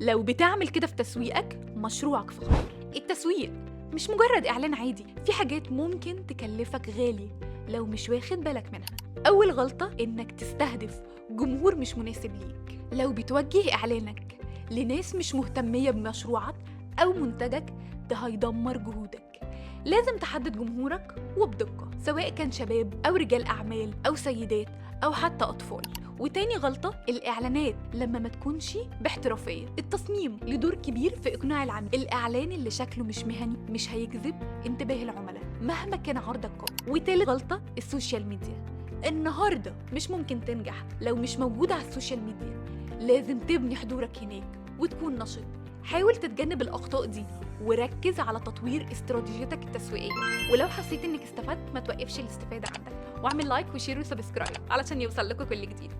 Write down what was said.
لو بتعمل كده في تسويقك مشروعك في خطر. التسويق مش مجرد إعلان عادي، في حاجات ممكن تكلفك غالي لو مش واخد بالك منها. أول غلطة إنك تستهدف جمهور مش مناسب ليك. لو بتوجه إعلانك لناس مش مهتمية بمشروعك أو منتجك ده هيدمر جهودك. لازم تحدد جمهورك وبدقة، سواء كان شباب أو رجال أعمال أو سيدات أو حتى أطفال. وتاني غلطة الإعلانات لما ما تكونش باحترافية. التصميم له دور كبير في إقناع العميل. الإعلان اللي شكله مش مهني مش هيجذب انتباه العملاء مهما كان عرضك قوي. وتالت غلطة السوشيال ميديا. النهاردة مش ممكن تنجح لو مش موجود على السوشيال ميديا. لازم تبني حضورك هناك وتكون نشط. حاول تتجنب الأخطاء دي وركز على تطوير استراتيجيتك التسويقية. ولو حسيت انك استفدت ما توقفش الاستفادة عندك، واعمل لايك وشير وسبسكرايب علشان يوصل لكم كل جديد.